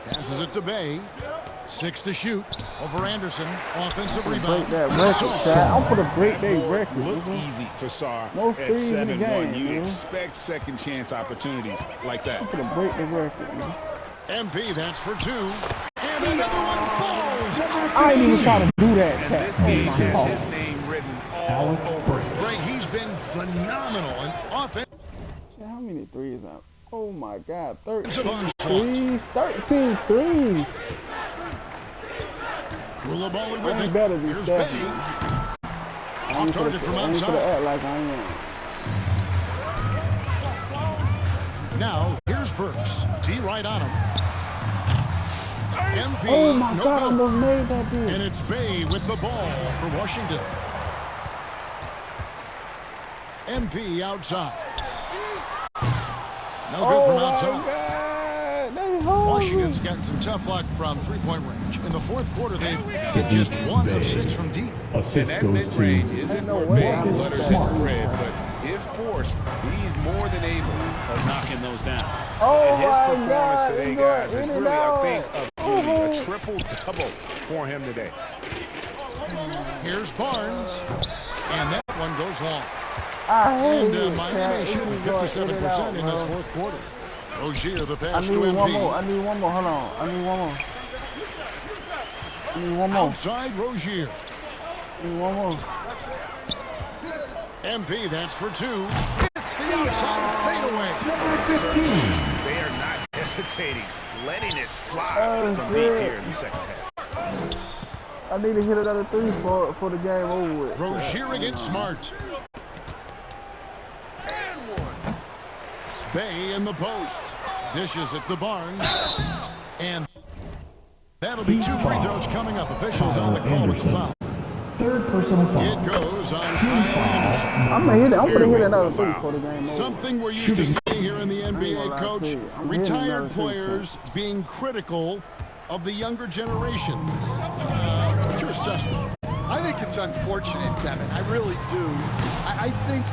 Passes it to Bay. 6 to shoot over Anderson. Offensive Break rebound. that record, Chad. I'm gonna break That that board record. looked nigga. easy for Sarr Most at threes in the 7-1. game, You man. expect second chance opportunities like that. I'm gonna break the record, man. MP, that's for 2. And another one falls. I ain't even trying to do that, And Chad. this Oh game my has God. his name written all Alec over it. Burks. Gray, he's been phenomenal in offense. Shit, how many threes out? Oh my God, 13 Savant. threes. 13 threes. Koulibaly I with ain't it. better than Here's Steph. Bay. I Off ain't target finna- from I ain't finna outside. act like I am. Now, here's Burks. T right on him. MP, Oh my no God, I good. almost made that dude. And it's Bay with the ball for Washington. MP outside. No good from Oh my outside. God, they hold Washington's me. gotten some tough luck from three-point range. In the fourth quarter, they've hit just 1 of 6 from deep. And Assist that goes mid-range to isn't Ain't no where way Bay I was butters his smart. bread, but if forced, he's more than able of knocking those down. Oh and his my performance God, today, he's going guys, is in and really, I think, out. a triple-double for him today. Here's Barnes. And that one goes long. I hate And it, Miami Chad. shooting He was going in 57% and in out, this bro. fourth quarter. Rozier, the I pass need to one more. MP. I need one more. Hold on. I need one more. I need one more. Outside Rozier. I need one more. MP, that's for 2. It's the outside fadeaway. They are not hesitating, letting it fly from deep here in the second half. I need to hit another 3 for the game over with. Rozier against Smart. Bay in the post. Dishes it to Barnes. And that'll be 2 free throws coming up. Officials on the call with the foul. Third personal foul. It goes on Team Kyle foul. Anderson. I'm gonna hit another three before the game over. Something we're used to seeing here in the gonna NBA, lie Coach. to you. I'm hitting Retired another players being critical of the younger generations. What's your assessment? I think it's unfortunate, Kevin. I really do. I think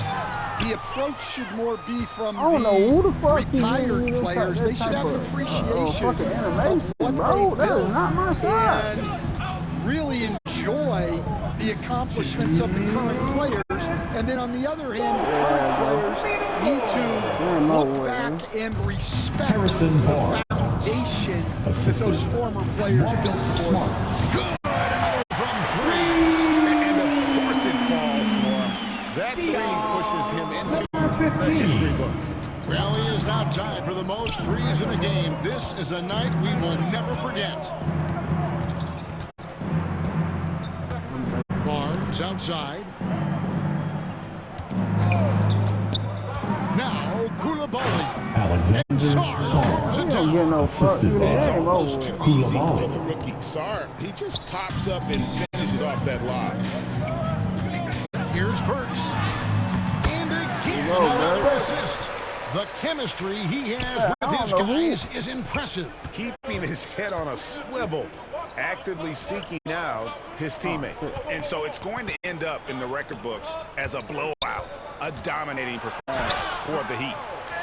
the approach should more be from I don't know who the fuck he retired is. players. They should have an appreciation fucking animation, of what bro. they That is built not my shot. and really enjoy the accomplishments of the current players. And then on the other hand, the current players need to look back and respect Harrison the Barnes. foundation that those former players built for them. And of course it falls for him. That three pushes him into the history books. Rally is now tied for the most threes in a game. This is a night we will never forget. Barnes outside. Now Koulibaly. Alexander And Sarr Sarr. throws it He don't down. get no fuck. Assisted. It It's ain't almost over. too easy Koulibaly. for the rookie. Sarr, he just pops up and finishes off that lob. Here's Burks. And again, Go, another Burks. assist. The chemistry he has with his don't know who. guys is impressive. Keeping his head on a swivel, actively seeking out his teammate. And so it's going to end up in the record books as a blowout, a dominating performance for the Heat.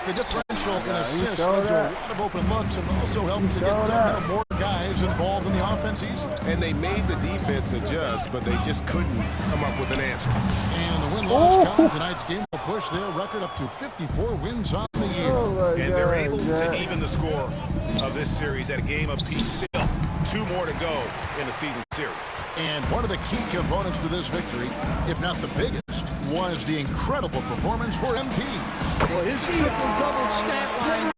The differential in assists showed led to a that. lot of open looks and also helped to showed get that. more guys involved in the offense easily. And they made the defense adjust, but they just couldn't come up with an answer. And the win-loss count in tonight's game will push their record up to 54 wins on the year. Oh my And they're able God, to Jack. even the score of this series at a game apiece still. 2 more to go in the season series. And one of the key components to this victory, if not the biggest, was the incredible performance for MP. Well, his triple-double stat line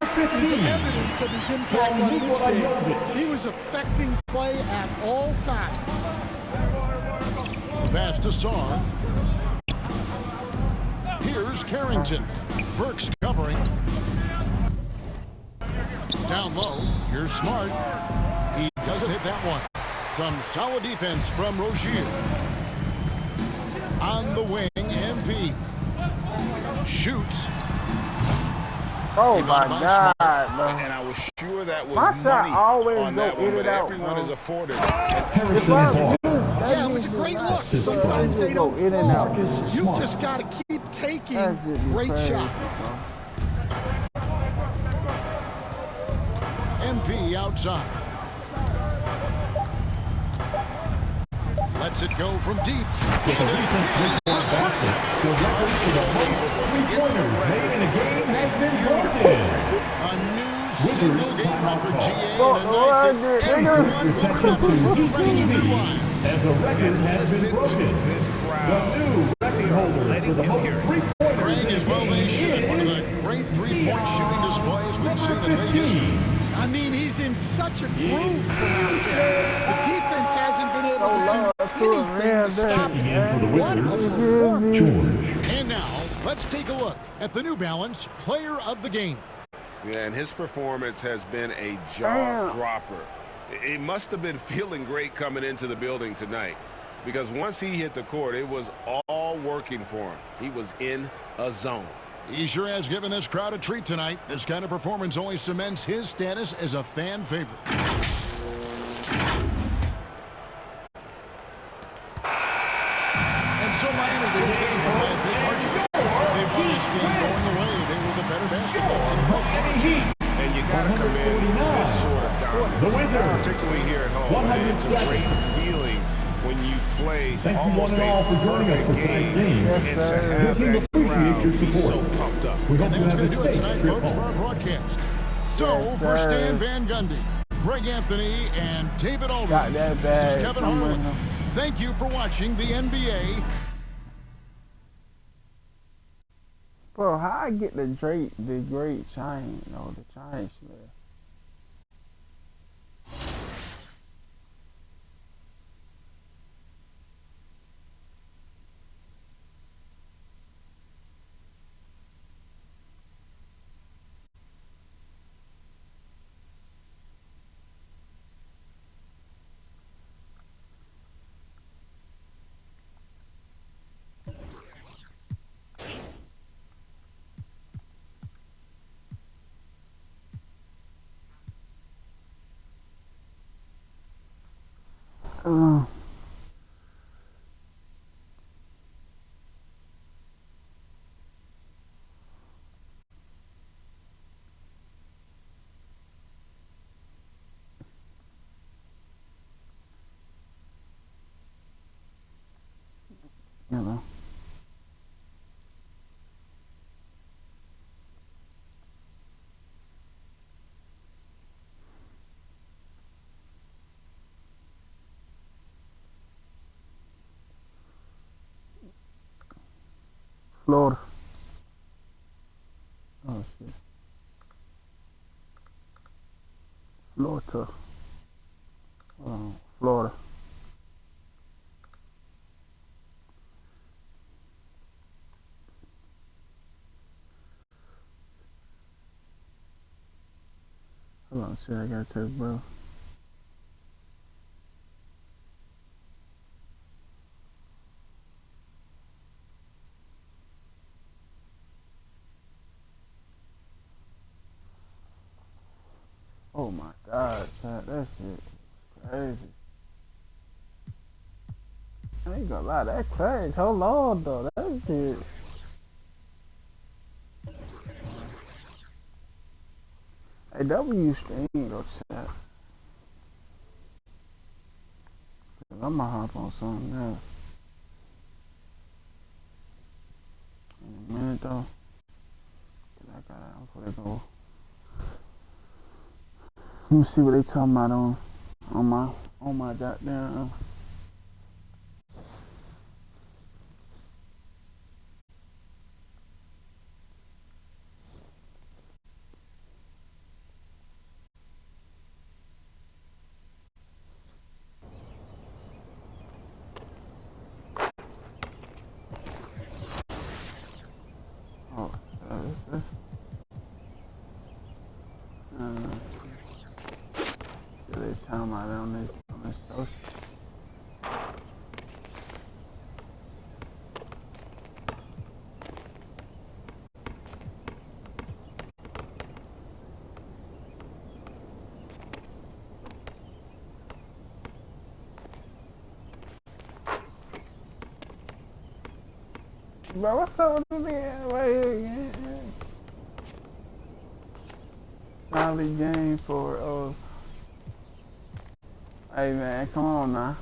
is evidence of his impact on this game. He was affecting play at all times. Pass to Sarr. Here's Carrington. Burks covering. Down low. Here's Smart. He doesn't hit that one. Some solid defense from Rozier. On the wing, MP. Shoots. Oh my by God, Smart. bro. And I was sure that was My shot money always on go that in one, but and out, everyone bro. is afforded. Harrison If I Barnes. do, that Yeah, it was a usually great not. look. Assisted. Sometimes they Go don't in and out. Marcus You Smart. just got to keep taking That shit be great crazy, shots. bro. MP outside. Lets it go from deep. With a recent three-point basket, the record for the most three-pointers made in a game has been broken. A new single-game record, GA, Bro, and a what I night did, that nigga. everyone will remember for the rest of their lives. As a record has been broken. This The crowd. new record holder for the most three-pointers Craig, as well they should. One of the great three-point shooting displays we've seen in late history. I mean, he's in such a groove from out there. The defense hasn't been able Oh, to do Lord, anything to stop checking in for the What a Wizards. performance. George. And now, let's take a look at the New Balance Player of the Game. Yeah, and his performance has been a Damn. jaw-dropper. He must have been feeling great coming into the building tonight, because once he hit the court, it was all working for him. He was in a zone. He sure has given this crowd a treat tonight. This kind of performance only cements his status as a fan favorite. And so Miami takes this one by a big margin. They won this game going away. They were the better basketball team. And you got to commend this sort of dominance, The Wizards. particularly here at home. And it's a 107. great feeling when you play Thank you almost one and all for joining us for perfect tonight's game, game. and to sir. Your have team that appreciates your crowd be so support. pumped up. We hope And you that's have going a to do it safe tonight, trip folks, for our home. broadcast. So, Yes, for sir. Stan Van Gundy, Greg Anthony, and David Got Aldridge, that this is bag Kevin somewhere. Harlan. Thank you for watching the NBA. Bro, how I get the great chain, the chain slip. You know. Florida. Oh shit. Florida. Florida. Hold on, shit, I gotta check, bro. Oh my God, chat, that shit is crazy. I ain't gonna lie, that crazy. Hold on, though, that shit. Hey, W stream, though, chat. I'ma hop on something else in a minute, though. I'm gonna go. Let me see what they talking about on my goddamn. See what they talking about on this social. Bro, what's up with this nigga right here again? Solid game for us. Hey man, come on now.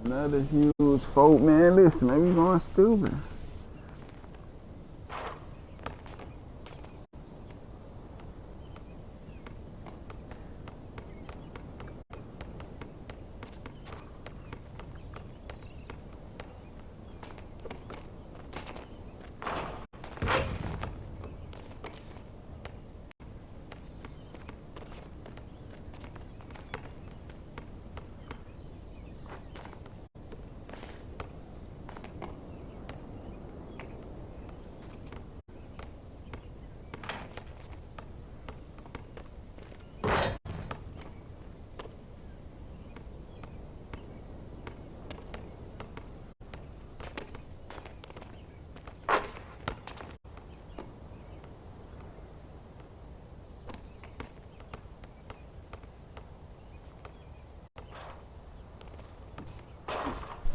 Another huge fault, man. Listen, man, we going stupid.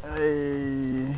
Hey.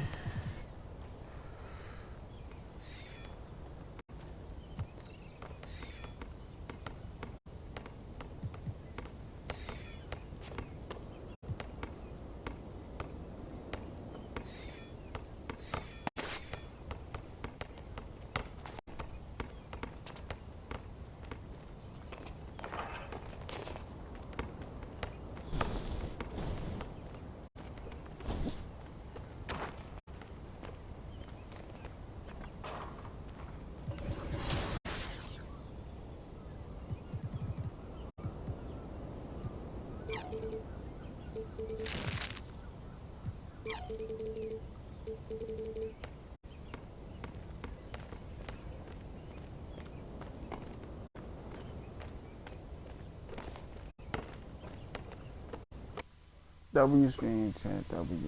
W screen chat, W.